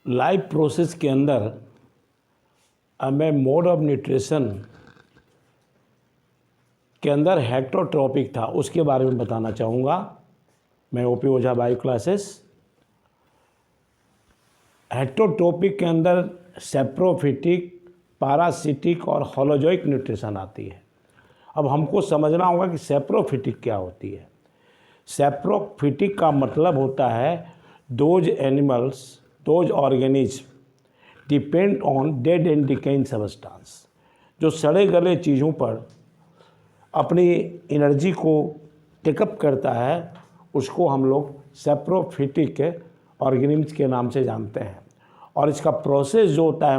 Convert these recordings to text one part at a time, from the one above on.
Life process के अंदर मैं मोड ऑफ न्यूट्रिशन के अंदर हेटरोट्रॉपिक था उसके बारे में बताना चाहूँगा। मैं ओपी ओझा बायो क्लासेस। हेटरोट्रॉपिक के अंदर सेप्रोफिटिक, पारासिटिक और होलोजोइक न्यूट्रिशन आती है। अब हमको समझना होगा कि सेप्रोफिटिक क्या होती है। सेप्रोफिटिक का मतलब होता है those animals, those organism depend on dead and decaying substance, जो सड़े गले चीज़ों पर अपनी एनर्जी को टेकअप करता है, उसको हम लोग सेप्रोफिटिक ऑर्गेनिज्म के नाम से जानते हैं। और इसका प्रोसेस जो होता है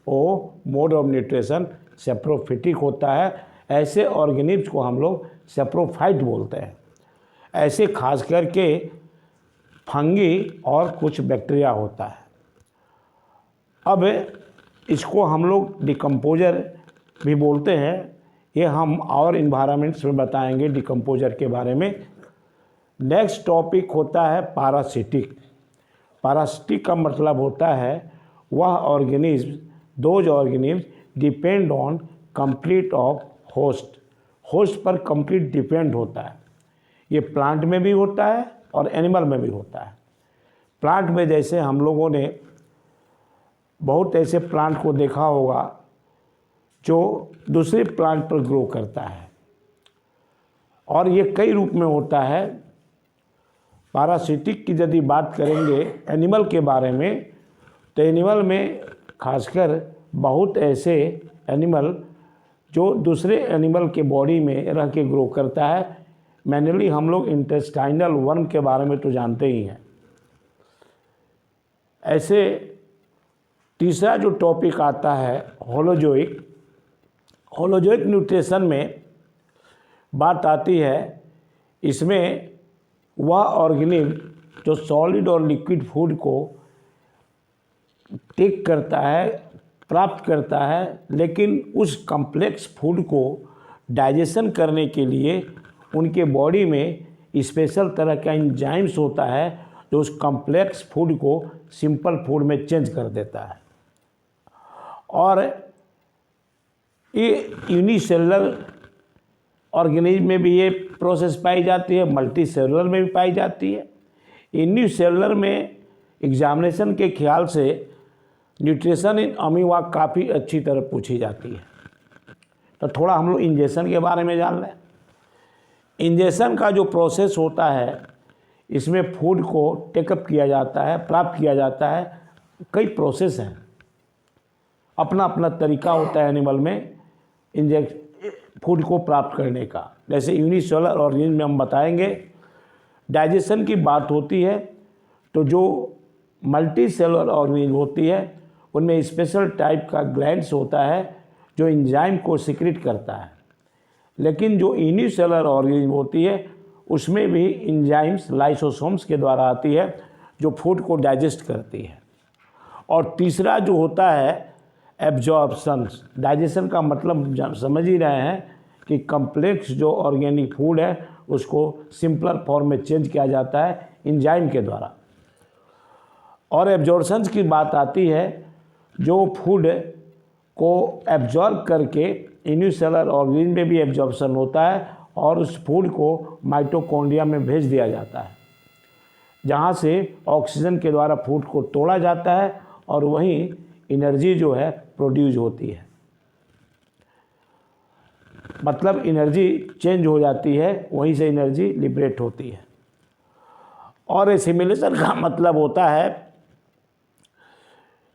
वो मोड ऑफ न्यूट्रिशन सेप्रोफिटिक होता है। ऐसे ऑर्गेनिज्म को हम लोग सेप्रोफाइट बोलते हैं। ऐसे खास करके फंगी और कुछ बैक्टीरिया होता है। अब इसको हम लोग डिकम्पोजर भी बोलते हैं। ये हम और इन्वायरमेंट्स में बताएंगे डिकम्पोजर के बारे में। नेक्स्ट टॉपिक होता है पारासिटिक। पारासिटिक का मतलब होता है वह organism, those organism depend on complete of host. Host पर कंप्लीट डिपेंड होता है। ये प्लांट में भी होता है और एनिमल में भी होता है। प्लांट में जैसे हम लोगों ने बहुत ऐसे प्लांट को देखा होगा जो दूसरे प्लांट पर ग्रो करता है, और ये कई रूप में होता है। पारासिटिक की यदि बात करेंगे एनिमल के बारे में, तो एनिमल में खासकर बहुत ऐसे एनिमल जो दूसरे एनिमल के बॉडी में रह के ग्रो करता है। मैनली हम लोग इंटेस्टाइनल वर्म के बारे में तो जानते ही हैं। ऐसे तीसरा जो टॉपिक आता है होलोजोइक। होलोजोइक न्यूट्रिशन में बात आती है, इसमें वह ऑर्गेनिज्म जो सॉलिड और लिक्विड फूड को टेक करता है, प्राप्त करता है, लेकिन उस कम्प्लेक्स फूड को डाइजेशन करने के लिए उनके बॉडी में स्पेशल तरह का एंजाइम्स होता है जो उस कम्प्लेक्स फूड को सिंपल फूड में चेंज कर देता है। और ये यूनिसेलुलर ऑर्गेनिज्म में भी ये प्रोसेस पाई जाती है, मल्टी सेलुलर में भी पाई जाती है। यूनिसेलुलर में एग्जामिनेशन के ख्याल से न्यूट्रिशन इन अमीबा काफ़ी अच्छी तरह पूछी जाती है। तो थोड़ा हम लोग इंजेक्शन के बारे में जान लें। इंजेक्शन का जो प्रोसेस होता है, इसमें फूड को टेकअप किया जाता है, प्राप्त किया जाता है। कई प्रोसेस हैं, अपना अपना तरीका होता है एनिमल में फूड को प्राप्त करने का। जैसे यूनिसेलुलर ऑर्गेनिज्म में हम बताएंगे। डाइजेशन की बात होती है तो जो मल्टी सेलुलर ऑर्गेनिज्म होती है उनमें स्पेशल टाइप का ग्लैंड्स होता है जो एंजाइम को सिक्रेट करता है। लेकिन जो यूनिसेलुलर ऑर्गेनिज्म होती है उसमें भी एंजाइम्स लाइसोसोम्स के द्वारा आती है जो फूड को डाइजेस्ट करती है। और तीसरा जो होता है एब्जॉर्प्शन। डाइजेशन का मतलब समझ ही रहे हैं कि कम्प्लेक्स जो ऑर्गेनिक फूड है उसको सिंपलर फॉर्म में चेंज किया जाता है एंजाइम के द्वारा। और एब्जॉर्प्शन की बात आती है जो फूड को एब्जॉर्ब करके यूनिसेलुलर ऑर्गेनिज्म में भी एब्जॉर्प्शन होता है और उस फूड को माइटोकॉन्ड्रिया में भेज दिया जाता है, जहाँ से ऑक्सीजन के द्वारा फूड को तोड़ा जाता है और वहीं एनर्जी जो है प्रोड्यूस होती है। मतलब एनर्जी चेंज हो जाती है, वहीं से एनर्जी लिबरेट होती है। और एसिमिलेशन का मतलब होता है,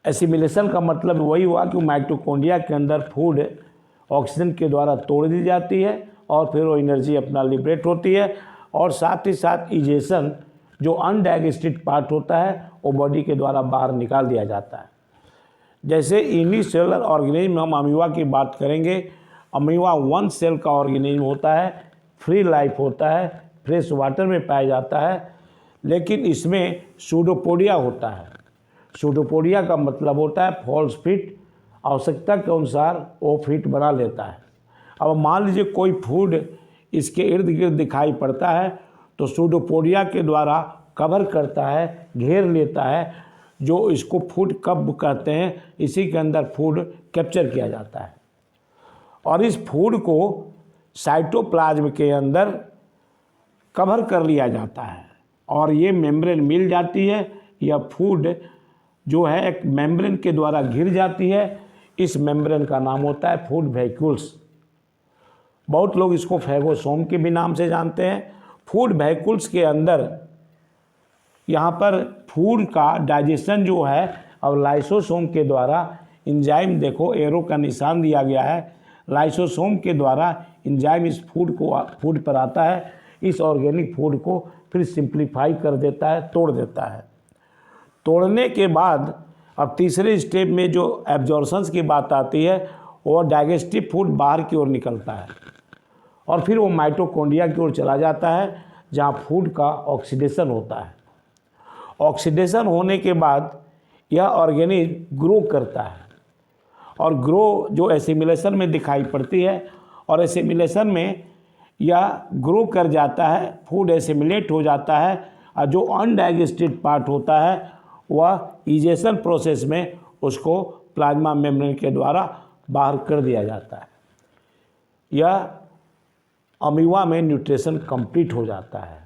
एसिमिलेशन का मतलब वही हुआ कि माइटोकॉन्ड्रिया के अंदर फूड ऑक्सीजन के द्वारा तोड़ दी जाती है और फिर वो एनर्जी अपना लिबरेट होती है। और साथ ही साथ इजेशन जो अनडाइजेस्टेड पार्ट होता है वो बॉडी के द्वारा बाहर निकाल दिया जाता है। जैसे यूनिसेलुलर ऑर्गेनिज्म में हम अमीबा की बात करेंगे। अमीबा वन सेल का ऑर्गेनिज्म होता है, फ्री लाइफ होता है, फ्रेश वाटर में पाया जाता है, लेकिन इसमें सूडोपोडिया होता है। सूडोपोडिया का मतलब होता है फॉल्स फिट। आवश्यकता के अनुसार वो फिट बना लेता है। अब मान लीजिए कोई फूड इसके इर्द गिर्द दिखाई पड़ता है तो सूडोपोडिया के द्वारा कवर करता है, घेर लेता है, जो इसको फूड कब कहते हैं, इसी के अंदर फूड कैप्चर किया जाता है और इस फूड को साइटोप्लाज्म के अंदर कवर कर लिया जाता है और ये मेम्ब्रेन मिल जाती है। यह फूड जो है एक मेम्ब्रेन के द्वारा घिर जाती है। इस मेम्ब्रेन का नाम होता है फूड वैक्यूल्स। बहुत लोग इसको फैगोसोम के भी नाम से जानते हैं। फूड वैक्यूल्स के अंदर यहाँ पर फूड का डाइजेशन जो है अब लाइसोसोम के द्वारा एंजाइम, देखो एरो का निशान दिया गया है, लाइसोसोम के द्वारा एंजाइम इस फूड पर आता है, इस ऑर्गेनिक फूड को फिर सिंप्लीफाई कर देता है, तोड़ देता है। तोड़ने के बाद अब तीसरे स्टेप में जो एब्जॉर्प्शंस की बात आती है, वो डाइजेस्टिव फूड बाहर की ओर निकलता है और फिर वो माइटोकॉन्ड्रिया की ओर चला जाता है जहाँ फूड का ऑक्सीडेशन होता है। ऑक्सीडेशन होने के बाद यह ऑर्गेनिज्म ग्रो करता है और ग्रो जो एसिमिलेशन में दिखाई पड़ती है और एसिमिलेशन में यह ग्रो कर जाता है, फूड एसिमिलेट हो जाता है और जो अनडाइजेस्टेड पार्ट होता है वह इजेशन प्रोसेस में उसको प्लाज्मा मेम्ब्रेन के द्वारा बाहर कर दिया जाता है। यह अमीबा में न्यूट्रिशन कंप्लीट हो जाता है।